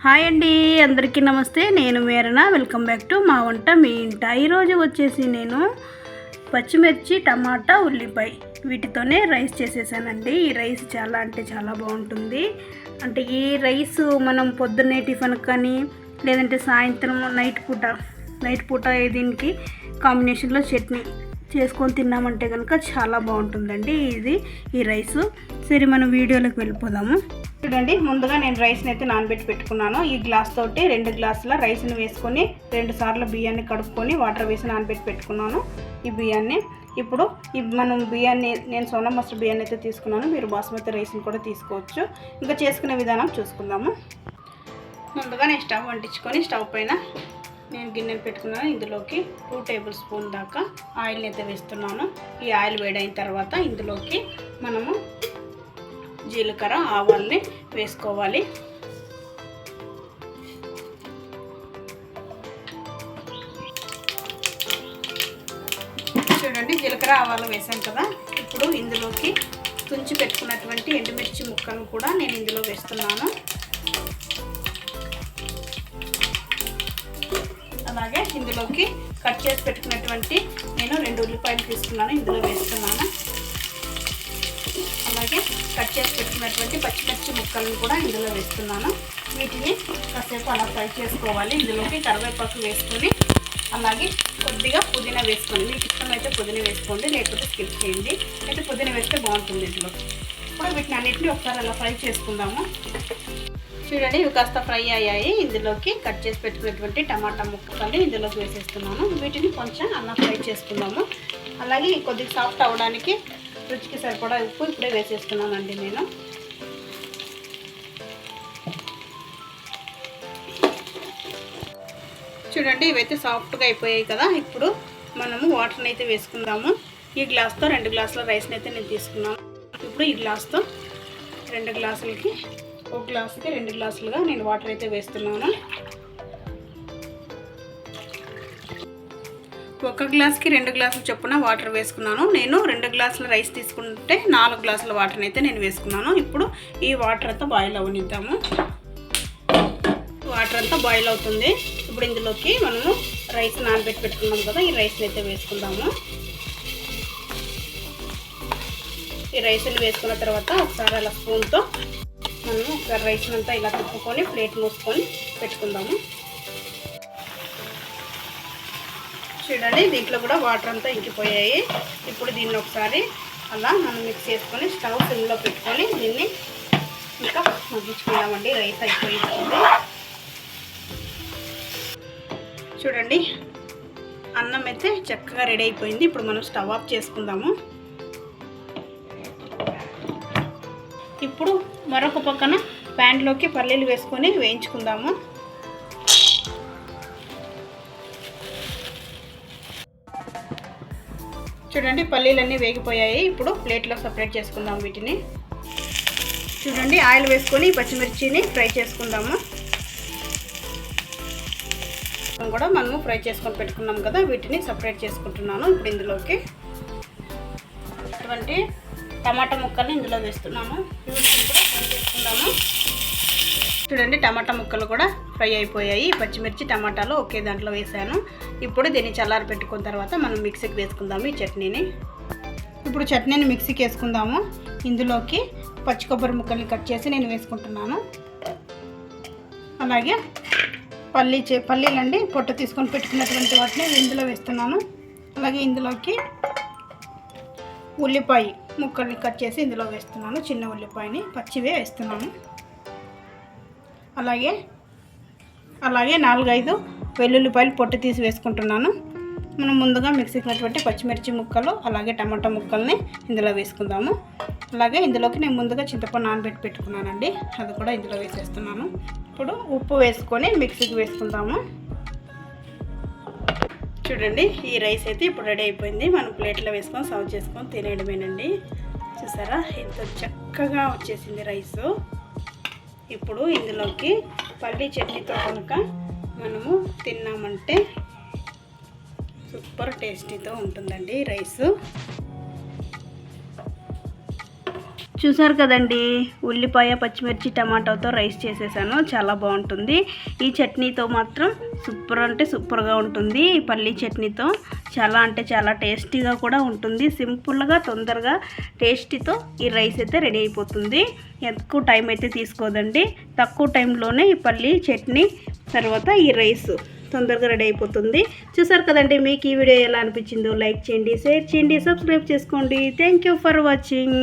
Hi అండి, అందరికీ నమస్తే. నేను మేరనా. వెల్కమ్ బ్యాక్ టు మా వంట మీ ఇంట. ఈరోజు వచ్చేసి నేను పచ్చిమిర్చి, టమాటా, ఉల్లిపాయ వీటితోనే రైస్ చేసేసానండి. ఈ రైస్ చాలా అంటే చాలా బాగుంటుంది. అంటే ఈ రైస్ మనం పొద్దున్నే టిఫిన్ కానీ లేదంటే సాయంత్రం నైట్ పూట దీనికి కాంబినేషన్లో చట్నీ చేసుకొని తిన్నామంటే కనుక చాలా బాగుంటుందండి ఈ రైసు. సరే మనం వీడియోలోకి వెళ్ళిపోదాము. చూడండి, ముందుగా నేను రైస్ని అయితే నానబెట్టి పెట్టుకున్నాను. ఈ గ్లాస్ తోటి 2 గ్లాసుల రైస్ని వేసుకొని 2 సార్లు బియ్యాన్ని కడుక్కొని వాటర్ వేసి నానబెట్టి పెట్టుకున్నాను. ఈ బియ్యాన్ని ఇప్పుడు మనం నేను సోనా మసూరి బియ్యాన్ని అయితే తీసుకున్నాను. మీరు బాస్మతి రైస్ని కూడా తీసుకోవచ్చు. ఇంకా చేసుకునే విధానం చూసుకుందాము. ముందుగా నేను స్టవ్ అంటించుకొని స్టవ్ పైన నేను గిన్నెలు పెట్టుకున్నాను. ఇందులోకి 2 టేబుల్ స్పూన్ దాకా ఆయిల్ని అయితే వేస్తున్నాను. ఈ ఆయిల్ వేడైన తర్వాత ఇందులోకి మనము జీలకర్ర, ఆవాల్ని వేసుకోవాలి. చూడండి, జీలకర్ర ఆవాలు వేసాం కదా. ఇప్పుడు ఇందులోకి తుంచి పెట్టుకున్నటువంటి ఎండుమిర్చి ముక్కలను కూడా నేను ఇందులో వేస్తున్నాను. అలాగే ఇందులోకి కట్ చేసి పెట్టుకున్నటువంటి నేను 2 ఉల్లిపాయలు తీసుకున్నాను, ఇందులో వేస్తున్నాను. అలాగే కట్ చేసి పెట్టుకున్నటువంటి పచ్చిమిర్చి ముక్కలను కూడా ఇందులో వేస్తున్నాను. వీటిని కాసేపు అలా ఫ్రై చేసుకోవాలి. ఇందులోకి కరివేపాకు వేసుకొని అలాగే కొద్దిగా పుదీనా వేసుకోండి. మీకు ఇష్టమైతే పుదీనా వేసుకోండి, లేకపోతే స్కిప్ చేయండి. అయితే పుదీనా వేస్తే బాగుంటుంది ఇందులో. ఇప్పుడు వీటిని అన్నింటినీ ఒకసారి అలా ఫ్రై చేసుకుందాము. చూడండి, ఇవి కాస్త ఫ్రై అయ్యాయి. ఇందులోకి కట్ చేసి పెట్టుకున్నటువంటి టమాటా ముక్కలు ఇందులోకి వేసేస్తున్నాను. వీటిని కొంచెం అలా ఫ్రై చేసుకుందాము. అలాగే కొద్దిగా సాఫ్ట్ అవ్వడానికి రుచికి సరిపడా ఉప్పు ఇప్పుడే వేసేస్తున్నానండి నేను. చూడండి, ఇవైతే సాఫ్ట్గా అయిపోయాయి కదా. ఇప్పుడు మనము వాటర్ని అయితే వేసుకుందాము. ఈ గ్లాస్తో 2 గ్లాసుల రైస్ని అయితే నేను తీసుకున్నాను. ఇప్పుడు ఈ గ్లాస్తో 2 గ్లాసులకి 1 గ్లాసుకి 2 గ్లాసులుగా నేను వాటర్ అయితే వేస్తున్నాను. 1 గ్లాస్కి 2 గ్లాసులు చొప్పున వాటర్ వేసుకున్నాను. నేను 2 గ్లాసుల రైస్ తీసుకుంటే 4 గ్లాసుల వాటర్ని అయితే నేను వేసుకున్నాను. ఇప్పుడు ఈ వాటర్ అంతా బాయిల్ అవనిద్దాము. వాటర్ అంతా బాయిల్ అవుతుంది. ఇప్పుడు ఇందులోకి మనము రైస్ నానబెట్టి పెట్టుకున్నాం కదా, ఈ రైస్ని అయితే వేసుకుందాము. ఈ రైస్ని వేసుకున్న తర్వాత ఒకసారి అలా స్పూన్తో మనము ఒకసారి రైస్ని అంతా ఇలా తిప్పుకొని ప్లేట్ మూసుకొని పెట్టుకుందాము. చూడండి, దీంట్లో కూడా వాటర్ అంతా ఇంకిపోయాయి. ఇప్పుడు దీన్ని ఒకసారి అలా మనం మిక్స్ చేసుకొని స్టవ్ సిమ్లో పెట్టుకొని దీన్ని ఇంకా మగ్గించుకుందామండి. రైస్ అయిపోయింది. చూడండి, అన్నం అయితే చక్కగా రెడీ అయిపోయింది. ఇప్పుడు మనం స్టవ్ ఆఫ్ చేసుకుందాము. ఇప్పుడు మరొక పక్కన ప్యాన్లోకి పల్లీలు వేసుకొని వేయించుకుందాము. చూడండి, పల్లీలన్నీ వేగిపోయాయి. ఇప్పుడు ప్లేట్లో సపరేట్ చేసుకుందాం వీటిని. చూడండి, ఆయిల్ వేసుకొని పచ్చిమిర్చిని ఫ్రై చేసుకుందాము. కూడా మనము ఫ్రై చేసుకొని పెట్టుకున్నాం కదా, వీటిని సపరేట్ చేసుకుంటున్నాను. ఇప్పుడు ఇందులోకి అటువంటి టమాటా ముక్కల్ని ఇందులో వేస్తున్నాను. వీటిని కూడా ఫ్రై చేసుకుందాము. చూడండి, టమాటా ముక్కలు కూడా ఫ్రై అయిపోయాయి. పచ్చిమిర్చి, టమాటాలు ఒకే దాంట్లో వేసాను. ఇప్పుడు దీన్ని చల్లారి పెట్టుకున్న తర్వాత మనం మిక్సీకి వేసుకుందాము ఈ చట్నీని. ఇప్పుడు చట్నీని మిక్సీకి వేసుకుందాము. ఇందులోకి పచ్చి కొబ్బరి ముక్కల్ని కట్ చేసి నేను వేసుకుంటున్నాను. అలాగే పల్లీలండి పొట్టు తీసుకొని పెట్టుకున్నటువంటి వాటిని ఇందులో వేస్తున్నాను. అలాగే ఇందులోకి ఉల్లిపాయ ముక్కల్ని కట్ చేసి ఇందులో వేస్తున్నాను. చిన్న ఉల్లిపాయని పచ్చివే వేస్తున్నాను. అలాగే 4-5 వెల్లుల్లిపాయలు పొట్టు తీసి వేసుకుంటున్నాను. మనం ముందుగా మిక్సీకి పచ్చిమిర్చి ముక్కలు అలాగే టమాటా ముక్కల్ని ఇందులో వేసుకుందాము. అలాగే ఇందులోకి నేను ముందుగా చింతపండు నానబెట్టి పెట్టుకున్నానండి, అది కూడా ఇందులో వేసేస్తున్నాను. ఇప్పుడు ఉప్పు వేసుకొని మిక్సీకి వేసుకుందాము. చూడండి, ఈ రైస్ అయితే ఇప్పుడు రెడీ అయిపోయింది. మనం ప్లేట్లో వేసుకొని సర్వ్ చేసుకొని తినేయడమేనండి. చూసారా, ఎంతో చక్కగా వచ్చేసింది రైసు. ఇప్పుడు ఇందులోకి పల్లీ చట్నీతో కనుక మనము తిన్నామంటే సూపర్ టేస్టీతో ఉంటుందండి రైసు. చూసారు కదండి, ఉల్లిపాయ పచ్చిమిర్చి టమాటాతో రైస్ చేసేసాను. చాలా బాగుంటుంది. ఈ చట్నీతో మాత్రం సూపర్ అంటే సూపర్గా ఉంటుంది. ఈ పల్లీ చట్నీతో చాలా అంటే చాలా టేస్టీగా కూడా ఉంటుంది. సింపుల్గా తొందరగా టేస్టీతో ఈ రైస్ అయితే రెడీ అయిపోతుంది. ఎక్కువ టైం అయితే తీసుకోదండి. తక్కువ టైంలోనే ఈ పల్లీ చట్నీ తర్వాత ఈ రైస్ తొందరగా రెడీ అయిపోతుంది. చూసారు కదండి, మీకు ఈ వీడియో ఎలా అనిపించిందో లైక్ చేయండి, షేర్ చేయండి, సబ్స్క్రైబ్ చేసుకోండి. Thank you for watching.